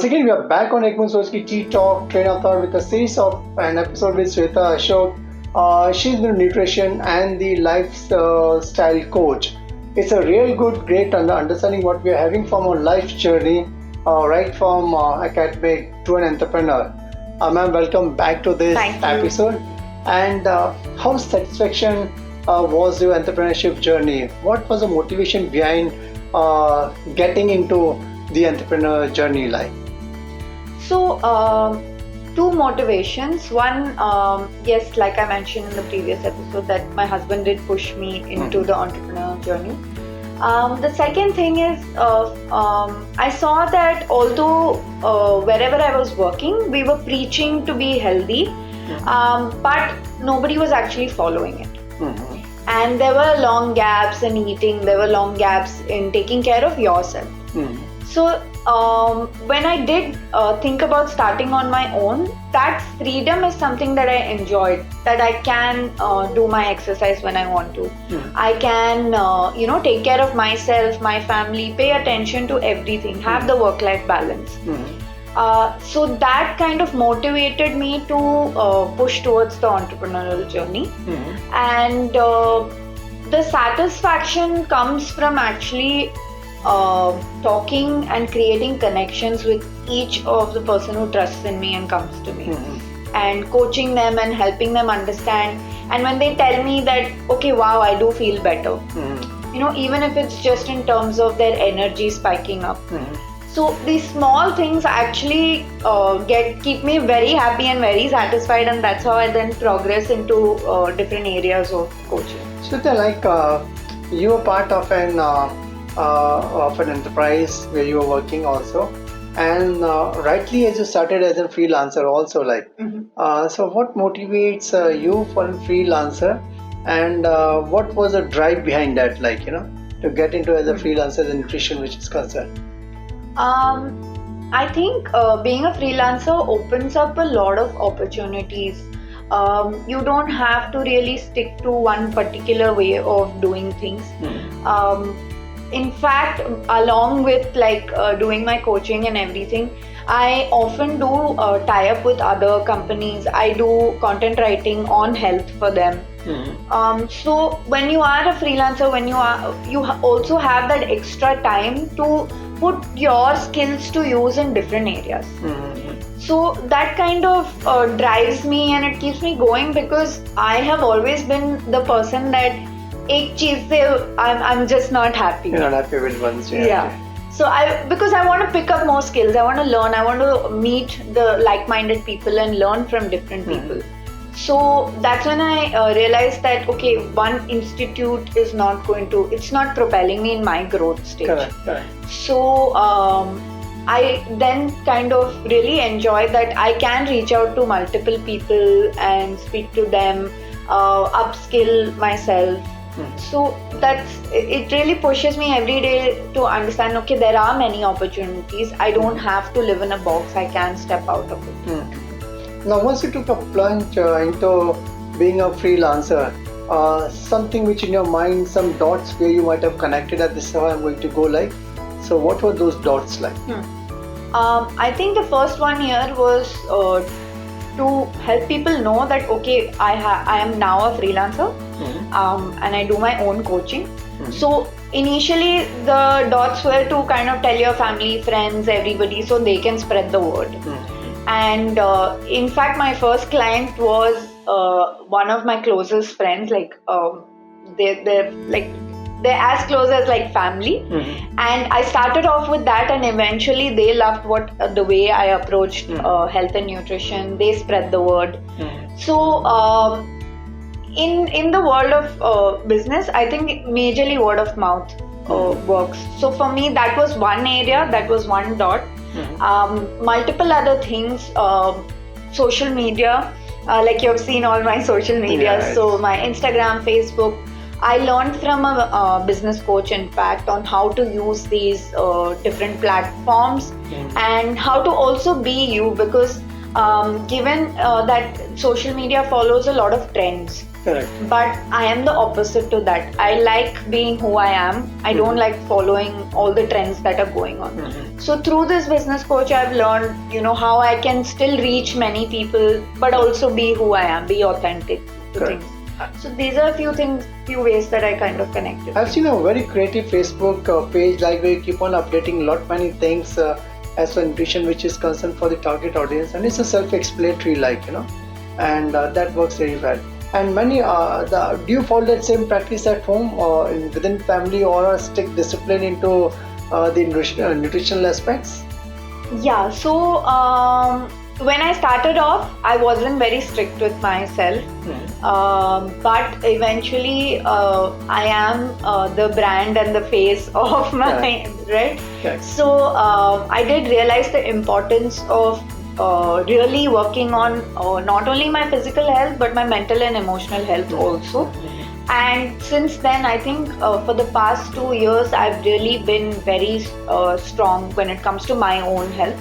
Once again, we are back on Boond Soch ki ttalk train of thought with a series of an episode with Shweta Ashok. She's the nutrition and the lifestyle coach. It's a real good, great understanding what we are having from our life journey, right from academic to an entrepreneur. Ma'am, welcome back to this episode. And how satisfaction was your entrepreneurship journey? What was the motivation behind getting into the entrepreneur journey like? So, two motivations. One, yes, like I mentioned in the previous episode, that my husband did push me into the entrepreneur journey. The second thing is, I saw that although wherever I was working, we were preaching to be healthy, but nobody was actually following it. And there were long gaps in eating, there were long gaps in taking care of yourself. So when I did think about starting on my own, that freedom is something that I enjoyed, that I can do my exercise when I want to. I can, take care of myself, my family, pay attention to everything, have the work-life balance. So that kind of motivated me to push towards the entrepreneurial journey. And the satisfaction comes from actually talking and creating connections with each of the person who trusts in me and comes to me, and coaching them and helping them understand. And when they tell me that, okay, wow, I do feel better, even if it's just in terms of their energy spiking up. So these small things actually keep me very happy and very satisfied, and that's how I then progress into different areas of coaching. Shweta, like you were part of an enterprise where you were working also, and rightly as you started as a freelancer also, like so what motivates you for a freelancer, and what was the drive behind that, like to get into as a freelancer in nutrition which is concerned? I think being a freelancer opens up a lot of opportunities. You don't have to really stick to one particular way of doing things. In fact, along with doing my coaching and everything, I often do tie up with other companies. I do content writing on health for them. So when you are a freelancer, you also have that extra time to put your skills to use in different areas. So that kind of drives me and it keeps me going, because I have always been the person that I'm just not happy. You're not happy with one thing. Yeah. So because I want to pick up more skills, I want to learn, I want to meet the like-minded people and learn from different people. So that's when I realized that, okay, one institute is it's not propelling me in my growth stage. Correct. So I then kind of really enjoy that I can reach out to multiple people and speak to them, upskill myself. So it really pushes me every day to understand, okay, there are many opportunities. I don't have to live in a box. I can step out of it. Now, once you took a plunge into being a freelancer, something which in your mind, some dots where you might have connected at this is how I'm going to go like. So what were those dots like? I think the first one here was to help people know that, okay, I am now a freelancer, and I do my own coaching. So initially the dots were to kind of tell your family, friends, everybody, so they can spread the word. And in fact, my first client was one of my closest friends. They're as close as like family. And I started off with that, and eventually they loved the way I approached health and nutrition. They spread the word. So in the world of business, I think majorly word of mouth works. So for me, that was one area, that was one dot. Multiple other things, social media, like you've seen all my social media, so my Instagram, Facebook, I learned from a business coach, in fact, on how to use these different platforms and how to also be you, because given that social media follows a lot of trends. Correct. But I am the opposite to that. I like being who I am. I don't like following all the trends that are going on. So through this business coach, I've learned, how I can still reach many people, but also be who I am, be authentic to Correct. things. So these are few ways that I kind of connected. I've seen a very creative Facebook page, like where you keep on updating many things as for nutrition, which is concerned for the target audience, and it's a self-explanatory, and that works very well. And many, do you follow that same practice at home or within family, or a strict discipline into the nutritional aspects? Yeah, so when I started off, I wasn't very strict with myself, but eventually I am the brand and the face of my, right? Correct. So I did realize the importance of really working on not only my physical health but my mental and emotional health also. And since then, I think for the past 2 years, I've really been very strong when it comes to my own health.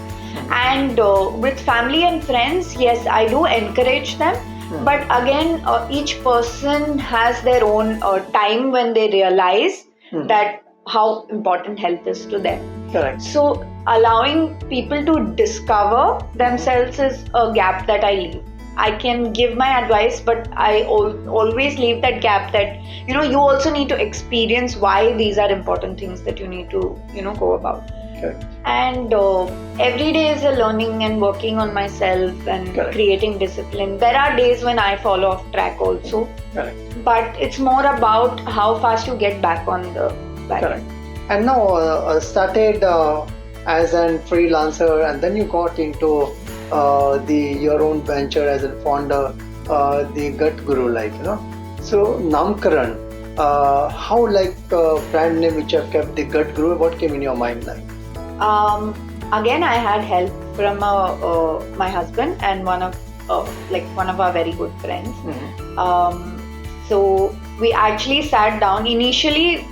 And with family and friends, yes, I do encourage them. But again, each person has their own time when they realize that how important health is to them. Correct. So allowing people to discover themselves is a gap that I leave. I can give my advice, but I always leave that gap that, you also need to experience why these are important things that you need to, go about. Correct. And every day is a learning and working on myself and Correct. creating discipline. There are days when I fall off track also. Correct. But it's more about how fast you get back on the bike. Correct. And now started as a freelancer, and then you got into your own venture as a founder, the GutGuru, So Namkaran, how brand name which you have kept, the GutGuru, what came in your mind like? Again, I had help from my husband and one of our very good friends. So we actually sat down. Initially,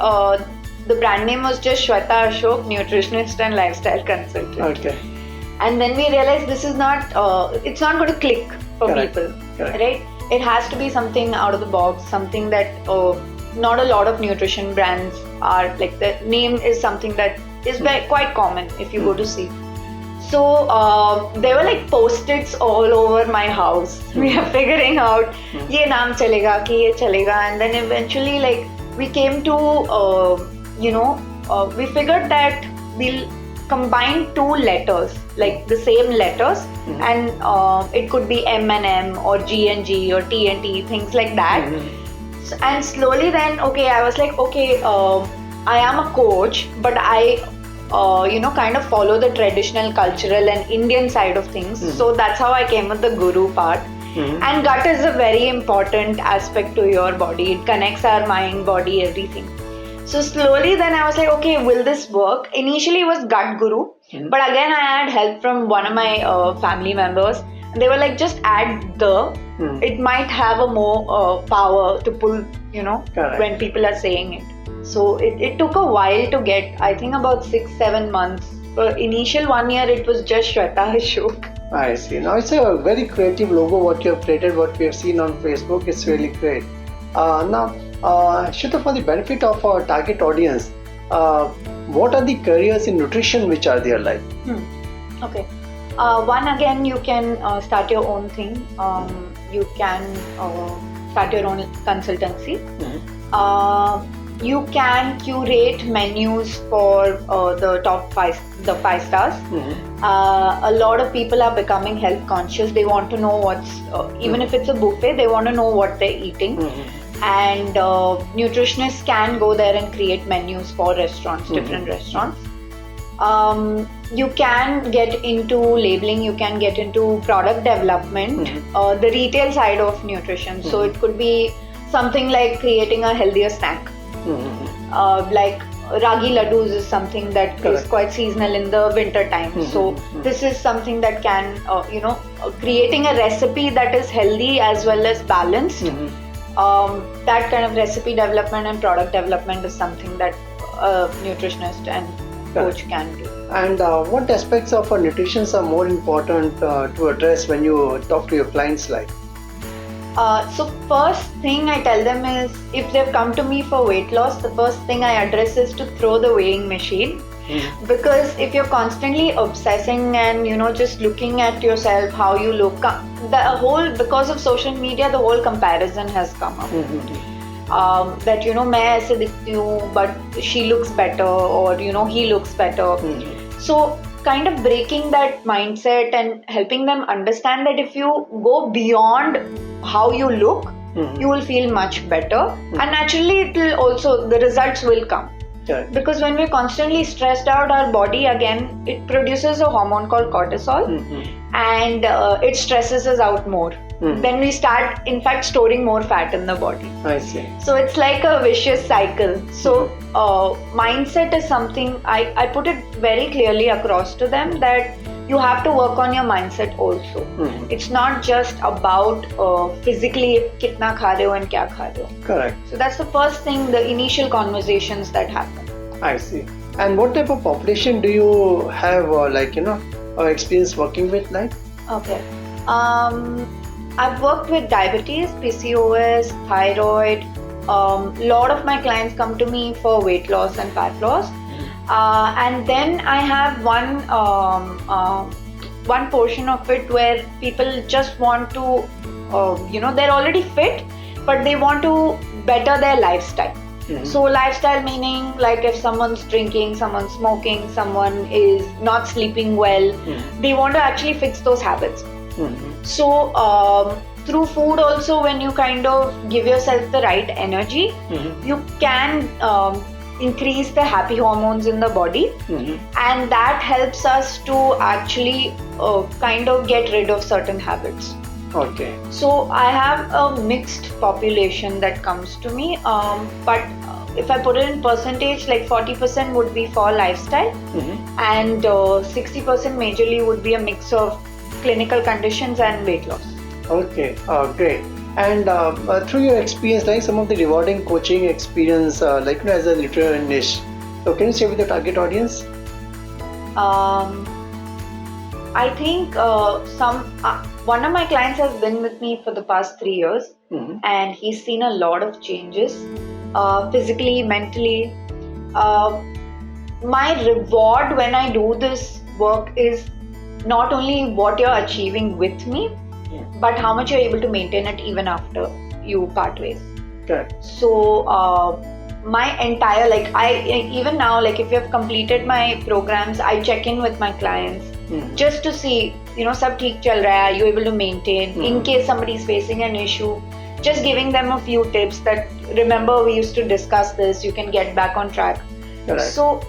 the brand name was just Shweta Ashok Nutritionist and Lifestyle Consultant. Okay. And then we realized this is not, it's not going to click for Correct. people, Correct. right? It has to be something out of the box, something that not a lot of nutrition brands are, like the name is something that is quite common if you go to see. So there were post-its all over my house. We are figuring out, ye naam chalega, ki ye chalega, and then eventually we came to, we figured that we'll combine 2 letters, the same letters, and it could be M&M or G&G or T&T, things like that. And slowly then, I was like, I am a coach, but I, kind of follow the traditional, cultural and Indian side of things. So that's how I came with the guru part. And gut is a very important aspect to your body. It connects our mind, body, everything. So slowly then I was like, will this work? Initially it was GutGuru, but again I had help from one of my family members. And they were like, just add the, it might have a more power to pull, Correct. when people are saying it. So it took a while to get, I think about 6-7 months. For initial 1 year it was just Shweta Ashok. I see. Now it's a very creative logo what you have created, what we have seen on Facebook. It's really great. Now, Shweta, for the benefit of our target audience, what are the careers in nutrition which are there like? Okay. One, again, you can start your own thing. You can start your own consultancy. You can curate menus for the top 5 stars. A lot of people are becoming health conscious. They want to know what's, even if it's a buffet, they want to know what they're eating. And nutritionists can go there and create menus for restaurants, different restaurants. You can get into labeling, you can get into product development, the retail side of nutrition. So it could be something like creating a healthier snack. Like ragi laddus is something that is quite seasonal in the winter time. So this is something that can, creating a recipe that is healthy as well as balanced. That kind of recipe development and product development is something that a nutritionist and coach can do. And what aspects of nutrition are more important to address when you talk to your clients like? So first thing I tell them is, if they've come to me for weight loss, the first thing I address is to throw the weighing machine. Because if you're constantly obsessing and just looking at yourself, how you look, because of social media, the whole comparison has come up. That मैं ऐसे दिखती हूँ but she looks better, or he looks better. So kind of breaking that mindset and helping them understand that if you go beyond how you look, you will feel much better, and naturally the results will come. Correct. Because when we're constantly stressed out, our body again, it produces a hormone called cortisol, and it stresses us out more. Then we start, in fact, storing more fat in the body. I see. So it's like a vicious cycle. So mindset is something I put it very clearly across to them, that you have to work on your mindset also. It's not just about physically kitna kha rahe ho and kya kha rahe ho. Correct. So that's the first thing, the initial conversations that happen. I see. And what type of population do you have experience working with like? Okay. I've worked with diabetes, PCOS, thyroid. Lot of my clients come to me for weight loss and fat loss. And then I have one portion of it where people just want to, they're already fit, but they want to better their lifestyle. So lifestyle meaning, like if someone's drinking, someone's smoking, someone is not sleeping well, they want to actually fix those habits. So through food also, when you kind of give yourself the right energy, you can increase the happy hormones in the body, and that helps us to actually kind of get rid of certain habits. Okay. So I have a mixed population that comes to me, but if I put it in percentage, like 40% would be for lifestyle, and 60% majorly would be a mix of clinical conditions and weight loss. Okay, great. And through your experience, like some of the rewarding coaching experience, as a nutritionist, so can you share with the target audience? I think one of my clients has been with me for the past 3 years, and he's seen a lot of changes, physically, mentally. My reward when I do this work is not only what you're achieving with me, but how much you're able to maintain it even after you part ways. Correct. So my entire, even now, if you have completed my programs, I check in with my clients just to see, sab theek chal raha hai, are you able to maintain? In case somebody is facing an issue, just giving them a few tips that, remember we used to discuss this, you can get back on track. Correct. So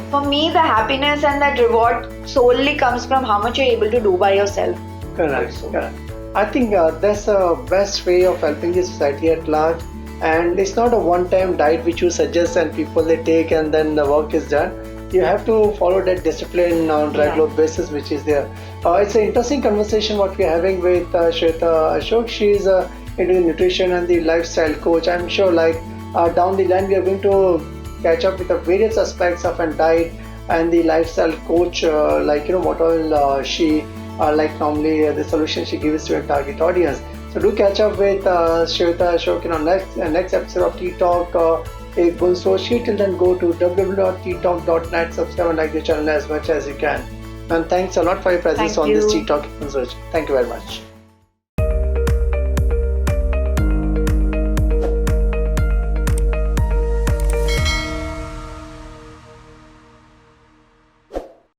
for me, the happiness and that reward solely comes from how much you're able to do by yourself. Correct. Correct. I think that's the best way of helping the society at large, and it's not a one-time diet which you suggest and people they take and then the work is done. You have to follow that discipline on regular basis, which is there. It's an interesting conversation what we're having with Shweta Ashok. She's into nutrition and the lifestyle coach. I'm sure down the line we are going to catch up with the various aspects of a diet and the lifestyle coach, what all she normally the solution she gives to a target audience. So do catch up with Shweta Ashok in our next episode of ttalk. Boond Soch. Till then, go to www.ttalk.net, subscribe and like the channel as much as you can. And thanks a lot for your presence on this ttalk. Thank you very much.